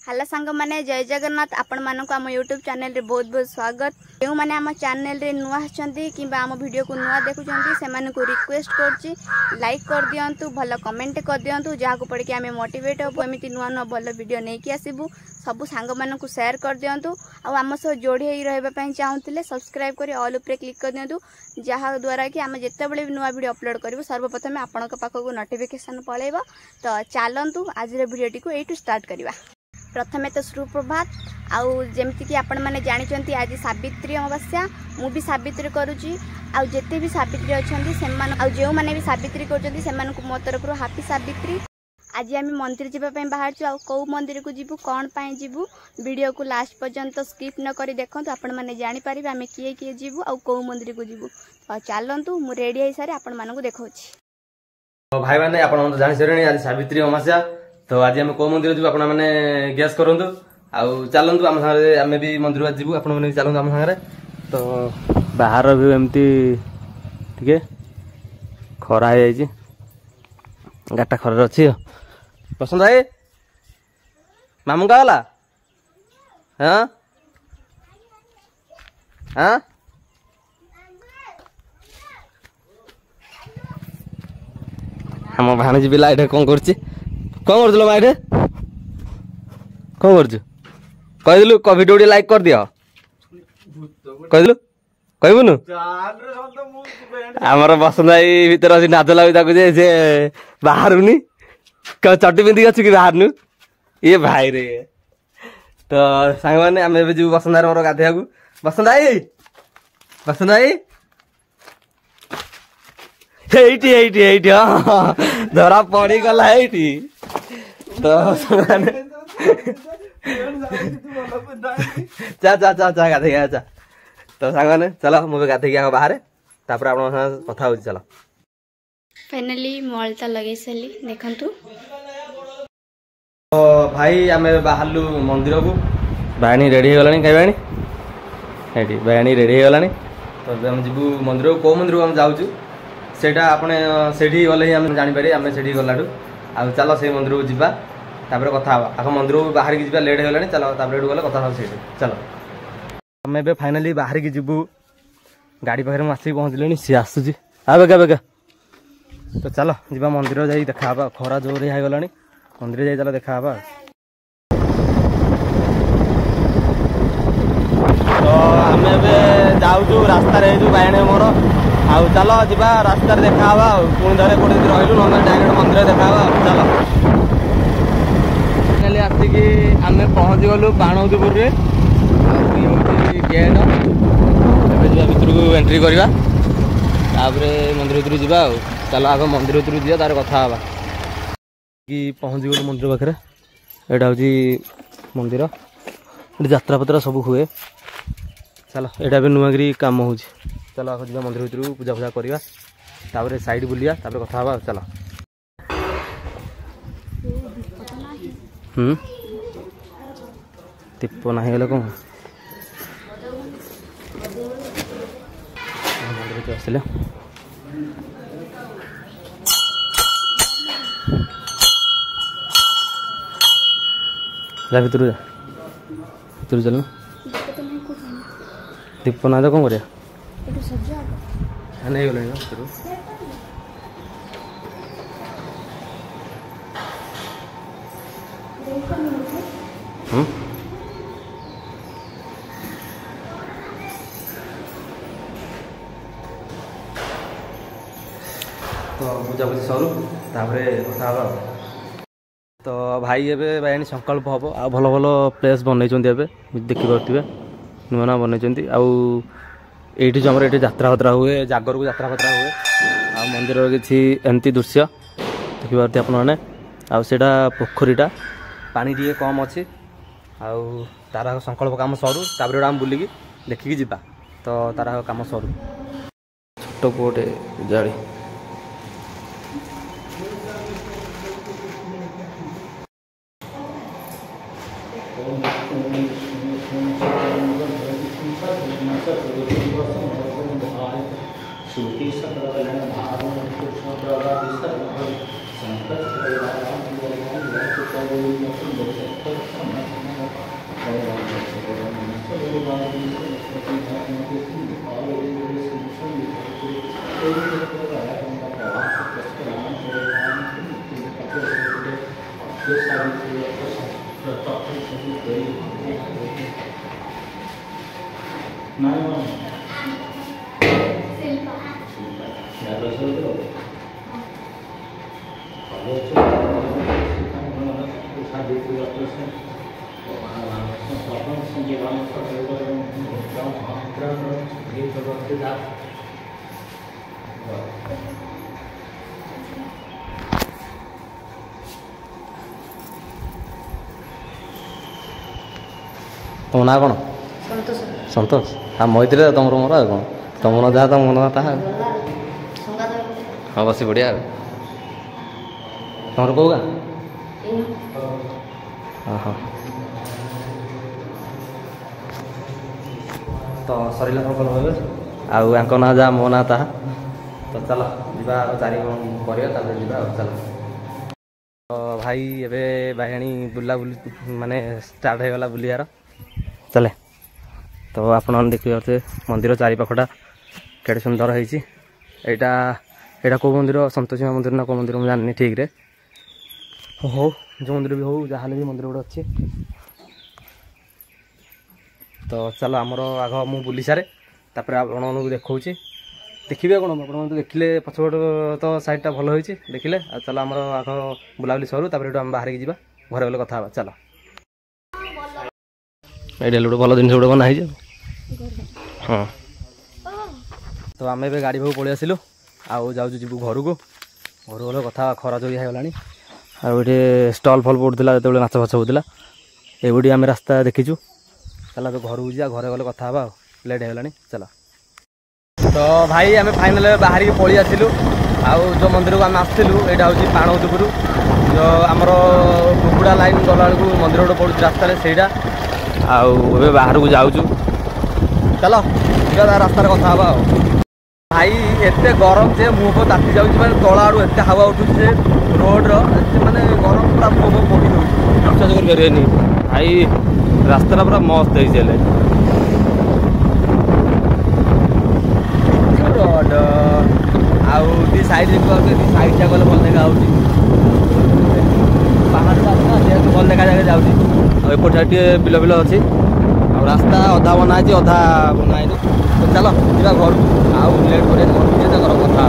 Hello सांग माने जय जगन्नाथ आपण मानक आम यूट्यूब चैनल रे बहुत बहुत स्वागत। जो मैंने आम चैनल रे नुआ आछंती किंबा आम वीडियो को नुआ देखुछंती सेमान को रिक्वेस्ट करछि लाइक कर दियंतु भलो कमेंट कर दियंतु जहा को पढ़ी आम मोटिवेट होबो एमिति नुआ नुआ भलो वीडियो नै कि आसीबु सब सांग मानन को शेयर कर दियंतु आ आम सह जोड़ी होई रहबा पई चाहूतिले सब्सक्राइब करी ऑल ऊपर क्लिक कर दियंतु जहा द्वारा कि आम जत्ते बेले नुआ वीडियो अपलोड करबो सर्वप्रथम आपनक पाखक नोटिफिकेशन पळेबो। तो चलंतु आज रे वीडियो टिको एटू स्टार्ट करबा। प्रथमे तो सुप्रभात आउ जेमती कि आपण माने जानिचंती आज सावित्री अमावस्या मु भी सावित्री करूची आउ जेते भी सावित्री अछंती सेमान आउ जेउ माने भी सावित्री करचंती सेमान को मो तरफ रो हैप्पी सावित्री। आज आम मंदिर जीवा पई बाहर छु आउ को मंदिर को जीवु कोन पई जीवु वीडियो को लास्ट पर्यंत स्किप न करी देखंतु आपण माने जानि परिबे आमे किए किए जीवु आउ को मंदिर को जीवु। तो चलंतु मु रेडी होई सारे आपण मानन को देखौची। भाई माने आपण जानि सरेनी आज सावित्री अमावस्या तो आज आम को मंदिर जीव आपण मैंने गैस करूँ आउ चलतु आम सागे आम भी मंदिर जीवु आपण मैंने चलतु आम सागे। तो बाहर भी एमती टे खरा हो जाए गाटा खर अच्छी पसंद है मामू का गला हाँ हाँ हम भाणीजी पिला ये कौन कर कौन कर माइटे कौन कर कहलु वीडियो लाइक कर दियो कहलु कहबुनु आमर बसंत भाई भीतर अच्छी नाच लगे जे बाहरुनी चटी पिंधिक अच्छी कि बाहर ये भाई रे। तो सांग मैंने आम जी बसंत मोर गाधे बसंत भाई हाँ धरा पड़ी गला तो चा चा चा चा गाधे चा तो सांग चलो मुझे गाधे गया बाहर तापर आप कथा हो चलो फाइनली मलता लगे सारी देखंतु। तो भाई आम बाहरलु मंदिर को बाणी रेडी हो गलानी खाइबाणी हेटी बाणी रेडी हो गलानी। तो हम जीवु मंदिर को मंदिर को हम जाऊँ सेटा आपने सेठी गले ही हम जानि पारे आम सेठी गलाडू आ चलो से मंदिर को जीवा तापर कथा आख मंदिर को बाहर की जीवा लेट हो गलानी चलो तापर गले कथा से चलो आम ए फाइनाली बाहर की जीवु गाड़ी पाखे आसिक पहुँचले सी आसूसी आ बेगा बेगा। तो चलो जीवा मंदिर जाई देखा खरा जोर हो गलानी मंदिर जाई चलो देखा तो आम जाऊँ रास्तार बायणे मोर आउ चलो जीवा रास्तार देखा पुणी धरे गोटे दिन रही ना डायरेक्ट मंदिर देखा चलो खाली आसिक आम पहुँची गलु बाणवतीपुर गेट भितर को एंट्री करवा मंदिर भर जावा चलो आग मंदिर भर जा तार कथा कि पहुँची गलु मंदिर पाखे यहाँ हूँ मंदिर यात्रा पत्र सब हुए चलो यहाँ भी नुआकरी कम हो चलो आगे जा मंदिर भर पूजा पूजा करवा तापर साइड बुलिया तापर कथा चलो दीप ना कौन मंदिर आसले भीतर जा भीतर चल दीप ना कौन कर नहीं गल तो पूजा पूजी सरू तापर कथा तो भाई एवं भाई संकल्प हम आ भल भल प्लेस बनई देखिपे नुआ नुआ बनई आईटी जो ये यात्रा फात्रा हुए जागर को यात्रा फात्रा हुए आ मंदिर किसी एमती दृश्य देखिपे आपने आटा पोखरीटा पानी टे कम अच्छी तार संकल्प कम सरू तापर आम बुलिकी देखिकी जीवा तो तार कम सरू छोट पुटे जाड़ी श्रुति सकल तुम ना कौन संतोष हाँ मैत्री तुम मोर कौन तुम मन जहाँ तुम मन ताहा हाँ बस बढ़िया तुम कौ गाँ हाँ हाँ तो सरला कौन आक ना जहाँ मो ना ताहा तो चल जा चारि कर चल तो भाई एबे भाई बुला बुली माने स्टार्ट हो गला बुलियार चले तो आप देखिए मंदिर चारिपाखटा केड़े सुंदर होती यहाँ कौ मंदिर संतोषी मंदिर ना कौ मंदिर मुझे जानी ठीक रे हो जो मंदिर भी हो जहाँ भी मंदिर गोटे अच्छे तो चलो आमर आग मु बुली सारे तापर आपको देखा देखिए कौन आप देखिले पछपट तो साइडटा भल हो देखिले चलो आमर आग बुलाबुली सरू तापर आम बाहर की घर गले कथा चलो ये गोटे भल जिन गोटे बना हाँ तो आम ए गाड़ी भाव पलि आसलु आउ जाऊँ जीवु घर को गले कथा खरा जोरी होगा आउे स्टल फल पड़ूला जो नाच फाच होता ये आम रास्ता देखीचु चल घर को जा घर गले कथा लेट होगा चल तो भाई आम फाइनाल बाहर की पलि आसलु आउ जो मंदिर को आम आसलु यहाँ हूँ पाणवतीपुर जो आमर कुकुड़ा लाइन गला बेलू मंदिर गोटे पड़ू रास्तार से आउ बाहर को जाऊँ चलो जा रास्तार कथा हाँ भाई एत गरम से मुह ताती जाऊँगी तल आड़ू एत हावा उठू से रोड माने गरम पूरा मुह पड़ी दूसरी विश्वास करें भाई रास्ता पूरा मस्त है रोड आउ दी साइड साइड जा गले भल देखा पहाड़ भल देखा जाए जाऊँगी एपट साइड बिल बिल अच्छी रास्ता अधा बना अधा बनाई तो चलो जा घर आउ लेट कर घर कथा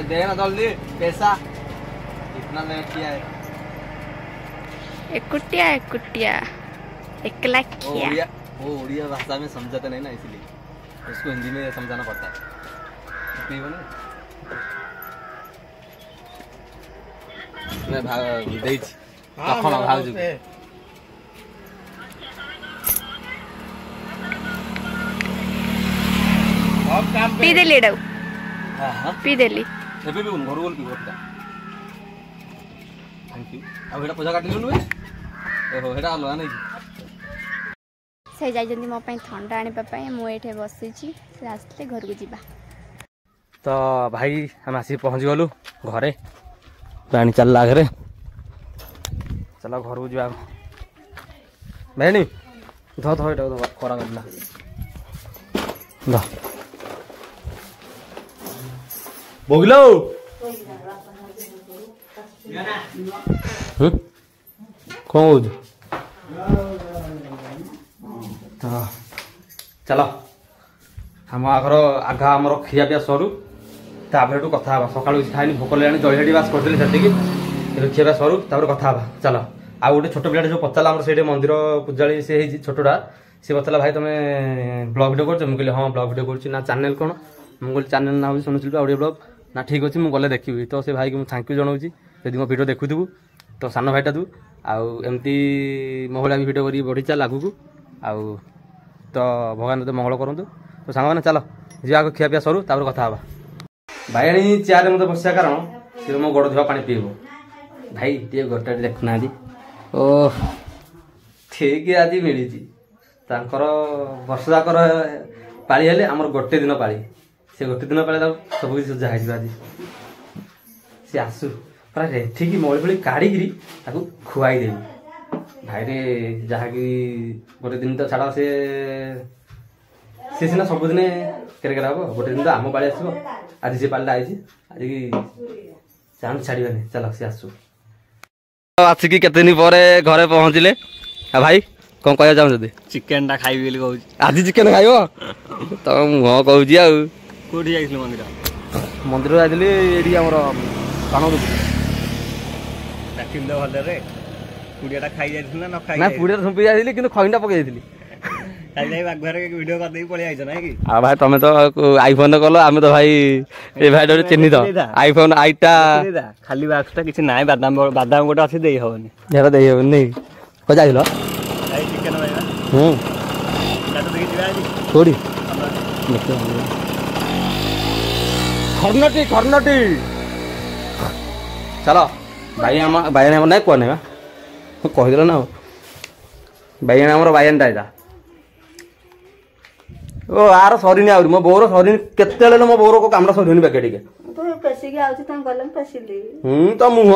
देना जल्दी पैसा इतना लेट किया है एकुटिया एकुटिया एकला किया वो उड़िया भाषा में समझाते नहीं ना इसलिए उसको हिंदी में समझाना पड़ता है पी देली पी देली घर बोल थैंक यू अब एटा पूजा काटिलु नुए ओहो एटा अलगा नहीं से जाई मो ठंडा आने मु ये बसी से आसते घर को जीवा तो भाई हम आसी पहुँच गलु घरे पानी चलला घरे चलो घर को जा भैनी धो धो ये खरा गला बोगिलो कौन चलो हम आगर आगा आम खिया पिया सरू तापर कथा सकाल କିଛି ଖାଇନି ଭୋକ ଲାଗିଲାଣି ଜଳଖିଆ ବାସ୍ କରିଦେଲି ସେତିକି ଏବେ ଖିଆ ପିଆ ସରୁ ତାପରେ କଥା ହେବା ଚାଲ ଆଉ ଗୋଟେ ଛୋଟ ପିଲାଟେ ଯୋଉ ପଚାରିଲା ଆମର ସେଇଠି ମନ୍ଦିର ପୂଜାଳି ସେ ହେଇଛି ଛୋଟଟା ସେ ପଚାରିଲା ଭାଇ ତମେ ବ୍ଲଗ ଭିଡ଼ିଓ କରୁଛ ମୁଁ କହିଲି ହଁ ବ୍ଲଗ ଭିଡ଼ିଓ କରୁଛି ନା ଚ୍ୟାନେଲ କ'ଣ ମୁଁ କହିଲି ଚ୍ୟାନେଲ ନା ହେଉଛି ଶୁଣୁଥିଲି ଓଡ଼ିଆ ବ୍ଲଗ ନା ଠିକ୍ ଅଛି ମୁଁ ଗଲେ ଦେଖିବି ତ ସେ ଭାଇକି ମୁଁ ଥ୍ୟାଙ୍କ ୟୁ ଜଣାଉଛି ଯଦି ମୋ ଭିଡ଼ିଓ ଦେଖୁଥିବୁ ତ ସାନ ଭାଇଟା ତୁ ଆଉ ଏମିତି ମୋ ଭଳିଆ ବି ଭିଡ଼ିଓ କରିକି ବଢ଼ି ଚାଲ ଆଗକୁ ଆଉ ତ ଭଗବାନ ତତେ ମଙ୍ଗଳ କରନ୍ତୁ ତ ସାଙ୍ଗମାନେ ଚାଲ ଯିବା ଆଗ ଖିଆ ପିଆ ସରୁ ତାପରେ କଥା ହେବା भाई चेयर मत बसा कारण सी मो गोड़ धोआ पानी पीब भाई टे गोटा देखुना ओह ठीक आज मिली वर्ष जाकर पाली हेले आमर गोटे दिन पाली से गोटे दिन पहले सब किसी सजा है आज सी आसु पूरा रेठिकी मଳି फଳି काढ़ी खुआई देवी भाई रे जहाँकि गोटे दिन तो छाड़ से सीना सबुदिन केरेकेरा हम गोटे दिन तो आम पाଳି आसो आज से पाଳିटा आई आज की चाहूँ छाड़बानी चल सी आसू आसिकी केते दिन पर घरे पहुँचले भाई कौन कह चाहूँ चिकेन टा खाइबी बोली कहूँ आज चिकेन खाइब तो मुह कहूँ कोठी जाइथिलु मंदिर मंदिर जाइली ये आमर पान डाकिल दे भले रे पुड़ियाटा खाई जाइथिलु ना न खाई ना पुड़िया थुंपी जाइली किंतु खइनटा पकई जाइली खाई जाई बागघर के वीडियो कर देई पळे आइछ ना कि आ भाई तमे तो आईफोन कलो आमे तो भाई ए भाई डोरे चिन्नी तो आईफोन आईटा खाली बाक्सटा किछि नाय बादाम बादाम गोटे अछि देई होबनी यार देई हो नहीं को जाइलो खाई चिकेन भाईबा काटो देखि जिबा आज थोड़ी खरनटी चलो भाई हम नहीं कौन है कहीदेल ना बैगण आम बैगणटा यहाँ ओ आर सरीनी आहरी मो बोर सरीनी केते मो बोर को काम सरीनी बाकी टे तो मुह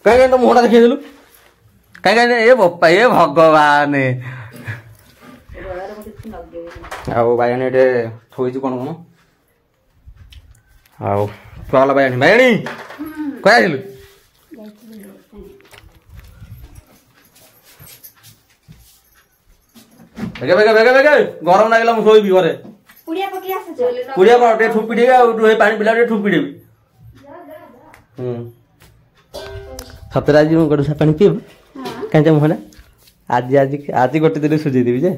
कहीं तो मुहटा देखी देलु कहीं ए बप्पा ए भगवान आओ बैगणी ये थोड़ी कौन कौन आओ छुआ बैगणी बैगणी कह बेगे बेगे बेगे बेगे गरम लागला मु सोइबी घरे पुड़िया पर ठुपी देबी आ पानी पिला ठुपी देबी सतरा आज मु गडसा पानी पीब कांचा मुहना आज आज आज गोटे दिन सुझे देबी जे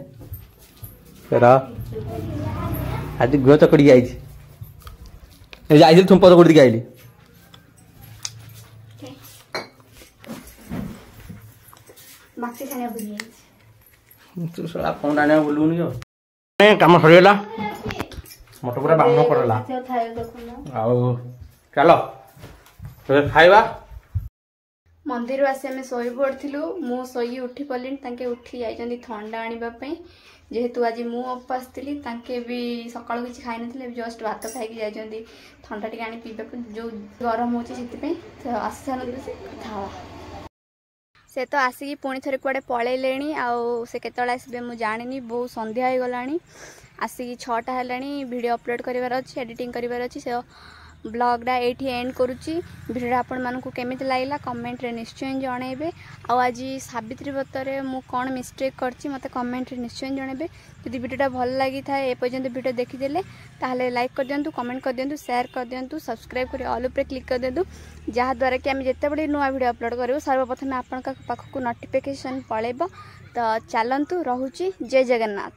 र आज गुह चकड़ी आइछि ए जाइल थुंप चकड़ी आइली माक्सी खाने बुझी तू साला फोन आने बोलूनी जो काम सरीगला मत पूरा बामन पड़ला आओ चलो खाइबा मंदिर आसी आम शोई पड़ू मु शोई उठी पड़े उठी जाइए थंडा आने जेहेतु आज मु उपास थी भी सका किसी खाई ना जस्ट भात खाई जाइए थंडा टी आनी पीवा जो गरम हो आसी सारे कथा से तो आसिकी पुणी थे कुआडे पलैले से केतले आसबे मु जानी बहुत संध्या हो गला आसिकी 6टा है वीडियो अपलोड करार अच्छी एडिटिंग करार अच्छी से ब्लॉगटा ये एंड करुच्ची वीडियो आपण मानक केमी लगला कमेंट रे निश्चय जनइबे आज सावित्री व्रतरे मु कौन मिस्टेक करछि मते कमेंट रे निश्चय जनइबे यदि वीडियोटा भल लगी था ए पर्यंत वीडियो देखीदेले ताहले लाइक कर दियंतु कमेंट कर दियंतु शेयर कर दियंतु सब्सक्राइब कर ऑल पे क्लिक कर दियंतु जहाँ द्वारा कि आम जिते बड़े नुआ वीडियो अपलोड करूँ सर्वप्रथम आपण पाखक नोटिफिकेशन पलैब तो चलतु रोची जय जगन्नाथ।